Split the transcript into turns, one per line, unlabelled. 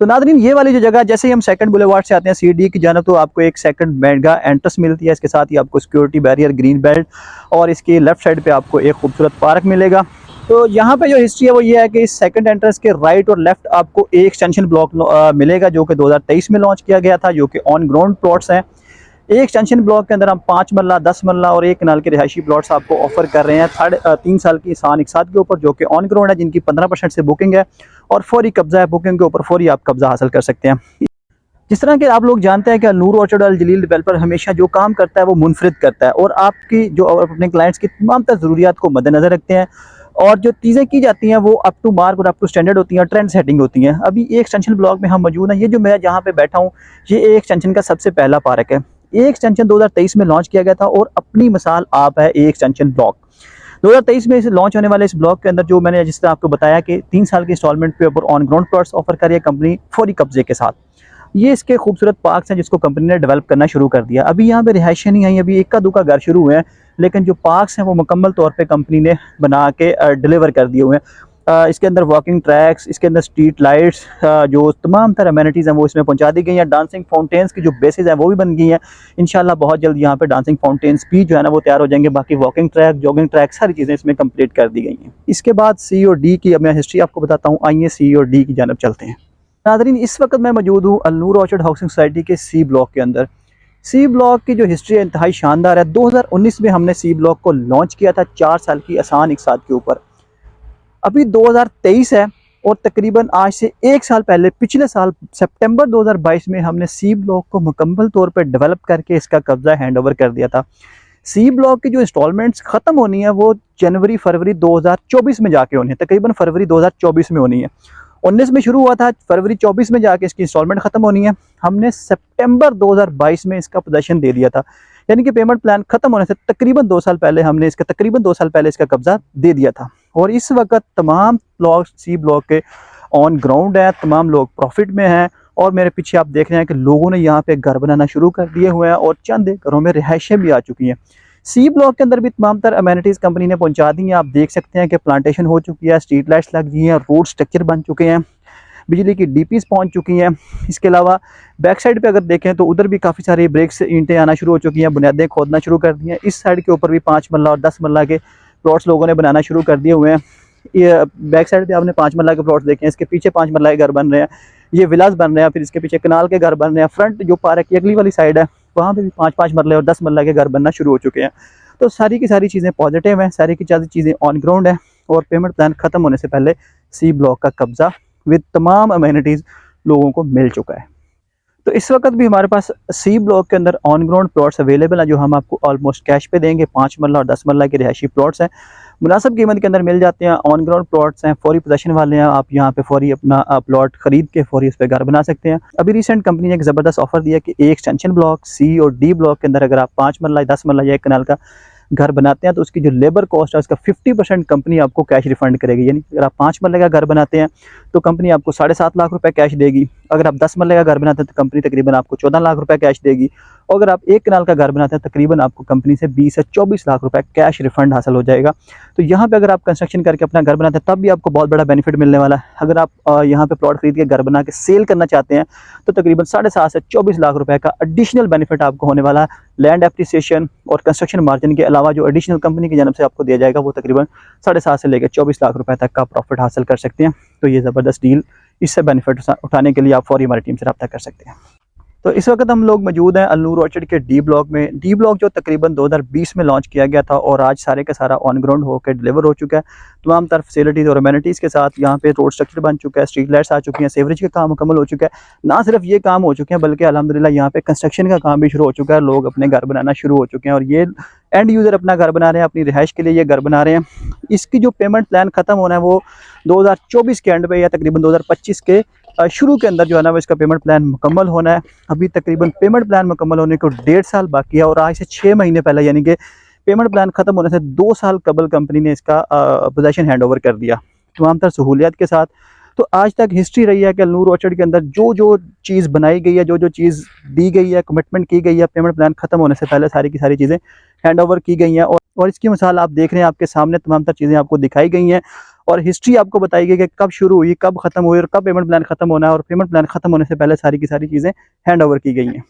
तो नादरीन, ये वाली जो जगह, जैसे ही हम सेकंड बुलेवार्ड से आते हैं सीडी की जानिब, तो आपको एक सेकंड मेगा एंट्रेंस मिलती है। इसके साथ ही आपको सिक्योरिटी बैरियर, ग्रीन बेल्ट, और इसकी लेफ्ट साइड पे आपको एक खूबसूरत पार्क मिलेगा। तो यहाँ पे जो हिस्ट्री है वो ये है कि इस सेकंड एंट्रेंस के राइट और लेफ्ट आपको एक एक्सटेंशन ब्लॉक मिलेगा, जो कि 2023 में लॉन्च किया गया था, जो कि ऑन ग्राउंड प्लॉट्स हैं। एक एक्सटेंशन ब्लॉक के अंदर हम 5 मरला, 10 मरला और 1 कनाल के रिहायशी प्लॉट्स आपको ऑफर कर रहे हैं 3.5 साल की आसान इकसात के ऊपर, जो कि ऑन ग्राउंड है, जिनकी 15% से बुकिंग है और फौरी कब्जा है। बुकिंग के ऊपर फौरी आप कब्जा हासिल कर सकते हैं। जिस तरह के आप लोग जानते हैं कि नूर ऑर्चर्ड अल जलील डेवलपर हमेशा जो काम करता है वो मुनफरिद करता है, और आपकी जो अपने क्लाइंट्स की तमाम तर ज़रूरियात को मद्देनज़र रखते हैं, और जो चीज़ें की जाती हैं वो अप टू मार्क और अप टू स्टैंडर्ड होती हैं, ट्रेंड सेटिंग होती हैं। अभी एक एक्सटेंशन ब्लॉक में हम मौजूद हैं। ये जो मैं जहाँ पे बैठा हूँ, ये एक एक्सटेंशन का सबसे पहला पार्क है। ये एक्सटेंशन 2023 में लॉन्च किया गया था, और अपनी मिसाल आप है एक एक्सटेंशन ब्लॉक 2023 में इस लॉन्च होने वाले इस ब्लॉक के अंदर, जो मैंने जिस तरह आपको बताया कि 3 साल की इंस्टॉलमेंट पे ऊपर ऑन ग्राउंड प्लॉट्स ऑफर कर रही है कंपनी फौरी कब्जे के साथ। ये इसके खूबसूरत पार्क्स हैं जिसको कंपनी ने डेवलप करना शुरू कर दिया। अभी यहाँ पे रिहायशें नहीं आई, अभी इक्का दुक्का घर शुरू हुए हैं, लेकिन जो पार्क्स हैं वो मुकम्मल तौर पे कंपनी ने बना के डिलीवर कर दिए हुए हैं। इसके अंदर वॉकिंग ट्रैक्स, इसके अंदर स्ट्रीट लाइट्स, जो तमाम तरह अमेनिटीज़ हैं वो इसमें पहुंचा दी गई हैं। डांसिंग फाउंटेन्स की जो बेसिस हैं वो भी बन गई हैं। इंशाल्लाह बहुत जल्द यहाँ पे डांसिंग फाउंटेन्स भी जो है ना वो तैयार हो जाएंगे। बाकी वॉकिंग ट्रैक, जॉगिंग ट्रैक, सारी चीज़ें इसमें कंप्लीट कर दी गई हैं। इसके बाद सी और डी की अब मैं हिस्ट्री आपको बताता हूँ। आइए सी और डी की जानब चलते हैं। नादरीन, इस वक्त मैं मौजूद हूँ अल नूर ऑर्चर्ड हाउसिंग सोसाइटी के सी ब्लॉक के अंदर। सी ब्लॉक की जो हिस्ट्री है इंतहाई शानदार है। 2019 में हमने सी ब्लॉक को लॉन्च किया था 4 साल की आसान इकसात के ऊपर। अभी 2023 है, और तकरीबन आज से 1 साल पहले पिछले साल सितंबर 2022 में हमने सी ब्लॉक को मुकम्मल तौर पर डेवलप करके इसका कब्जा हैंड ओवर कर दिया था। सी ब्लॉक की जो इंस्टॉलमेंट्स ख़त्म होनी है वो जनवरी फरवरी 2024 में जाके होनी है, तकरीबन फरवरी 2024 में होनी है। 19 में शुरू हुआ था, फरवरी 24 में जाके इसकी इंस्टॉलमेंट ख़त्म होनी है। हमने सितंबर 2022 में इसका पोजेसन दे दिया था, यानी कि पेमेंट प्लान ख़त्म होने से तकरीबन 2 साल पहले हमने इसका कब्ज़ा दे दिया था। और इस वक्त तमाम ब्लॉक सी ब्लॉक के ऑन ग्राउंड है, तमाम लोग प्रॉफिट में हैं, और मेरे पीछे आप देख रहे हैं कि लोगों ने यहाँ पे घर बनाना शुरू कर दिए हुए हैं, और चंद घरों में रिहाइशें भी आ चुकी हैं। सी ब्लॉक के अंदर भी तमाम तर अमेनिटीज़ कंपनी ने पहुंचा दी हैं। आप देख सकते हैं कि प्लांटेशन हो चुकी है, स्ट्रीट लाइट्स लग गई हैं, रोड स्ट्रक्चर बन चुके हैं, बिजली की डीपीज पहुंच चुकी हैं। इसके अलावा बैक साइड पे अगर देखें तो उधर भी काफ़ी सारी ब्रेक्स ईंटें आना शुरू हो चुकी हैं, बुनियादें खोदना शुरू कर दी हैं। इस साइड के ऊपर भी 5 मरला और 10 मरला के प्लॉट्स लोगों ने बनाना शुरू कर दिए हुए हैं। ये बैक साइड पे आपने 5 मरला के प्लॉट्स देखे हैं, इसके पीछे 5 मरला के घर बन रहे हैं, ये विलास बन रहे हैं, फिर इसके पीछे कनाल के घर बन रहे हैं। फ्रंट जो पार्क की अगली वाली साइड है वहाँ पे भी 5-5 मरले और 10 मरला के घर बनना शुरू हो चुके हैं। तो सारी की सारी चीज़ें पॉजिटिव हैं, सारी की सारी चीज़ें ऑन ग्राउंड है, और पेमेंट प्लान ख़त्म होने से पहले सी ब्लॉक का कब्जा विद तमाम अमेनिटीज़ लोगों को मिल चुका है। तो इस वक्त भी हमारे पास सी ब्लॉक के अंदर ऑन ग्राउंड प्लॉट्स अवेलेबल हैं, जो हम आपको ऑलमोस्ट कैश पे देंगे। 5 मरला और 10 मरला के रिहायशी प्लॉट्स हैं, मुनासिब कीमत के अंदर मिल जाते हैं। ऑन ग्राउंड प्लॉट्स हैं, फौरी पोजेसन वाले हैं। आप यहाँ पे फौरी अपना प्लॉट खरीद के फौरी उस पर घर बना सकते हैं। अभी रिसेंट कंपनी ने एक ज़बरदस्त ऑफर दिया कि एक एक्सटेंशन ब्लॉक सी और डी ब्लॉक के अंदर अगर आप 5 मरला, 10 मरला या 1 कनाल का घर बनाते हैं तो उसकी जो लेबर कॉस्ट है उसका 50% कंपनी आपको कैश रिफंड करेगी। यानी अगर आप 5 मरले का घर बनाते हैं तो कंपनी आपको 7.5 लाख रुपए कैश देगी। अगर आप 10 मरले का घर बनाते हैं तो कंपनी तकरीबन आपको 14 लाख रुपए कैश देगी। और अगर आप 1 कनाल का घर बनाते हैं तकरीबन आपको कंपनी से 20 से 24 लाख रुपए कैश रिफंड हासिल हो जाएगा। तो यहाँ पे अगर आप कंस्ट्रक्शन करके अपना घर बनाते हैं तब भी आपको बहुत बड़ा बेनिफिट मिलने वाला है। अगर आप यहाँ पे प्लॉट खरीद के घर बना के सेल करना चाहते हैं तो तकरीबन 7.5 से 24 लाख रुपए का एडिशनल बेनिफिट आपको होने वाला है। लैंड एप्रिसिएशन और कंस्ट्रक्शन मार्जिन के अलावा जो एडिशनल कंपनी की जानब से आपको दिया जाएगा वो तकरीबन 7.5 से लेकर 24 लाख रुपए तक का प्रॉफिट हासिल कर सकते हैं। तो ये ज़बरदस्त डील, इससे बेनिफिट उठाने के लिए आप फौरी हमारी टीम से रब्ता कर सकते हैं। तो इस वक्त हम लोग मौजूद हैं अल नूर ऑर्चर्ड के डी ब्लॉक में। डी ब्लॉक जो तकरीबन 2020 में लॉन्च किया गया था, और आज सारे का सारा ऑन ग्राउंड होकर डिलीवर हो चुका है तमाम तरह फैसिलिटीज़ और अमेनिटीज़ के साथ। यहाँ पे रोड स्ट्रक्चर बन चुका है, स्ट्रीट लाइट्स आ चुकी हैं, सीवरेज का काम मुकम्मल हो चुका है। ना सिर्फ ये काम हो चुके हैं बल्कि अल्हम्दुलिल्लाह यहाँ पे कंस्ट्रक्शन का काम भी शुरू हो चुका है। लोग अपने घर बनाना शुरू हो चुके हैं, और ये एंड यूज़र अपना घर बना रहे हैं, अपनी रिहाइश के लिए ये घर बना रहे हैं। इसकी जो पेमेंट प्लान ख़त्म होना है वो 2024 के एंड पे या तकरीबन 2025 के शुरू के अंदर जो है ना वो इसका पेमेंट प्लान मुकम्मल होना है। अभी तकरीबन पेमेंट प्लान मुकम्मल होने को 1.5 साल बाकी है, और आज से 6 महीने पहले यानी कि पेमेंट प्लान ख़त्म होने से 2 साल कबल कंपनी ने इसका पोजेसन हैंड ओवर कर दिया तमाम तर सहूलियत के साथ। तो आज तक हिस्ट्री रही है कि नूर ऑर्चर्ड के अंदर जो जो चीज़ बनाई गई है, जो जो चीज़ दी गई है, कमिटमेंट की गई है, पेमेंट प्लान ख़त्म होने से पहले सारी की सारी चीज़ें हैंड ओवर की गई हैं। और इसकी मिसाल आप देख रहे हैं, आपके सामने तमाम तर चीज़ें आपको दिखाई गई हैं। और हिस्ट्री आपको बताई गई कि कब शुरू हुई, कब खत्म हुई और कब पेमेंट प्लान खत्म होना है, और पेमेंट प्लान खत्म होने से पहले सारी की सारी चीज़ें हैंड ओवर की गई हैं।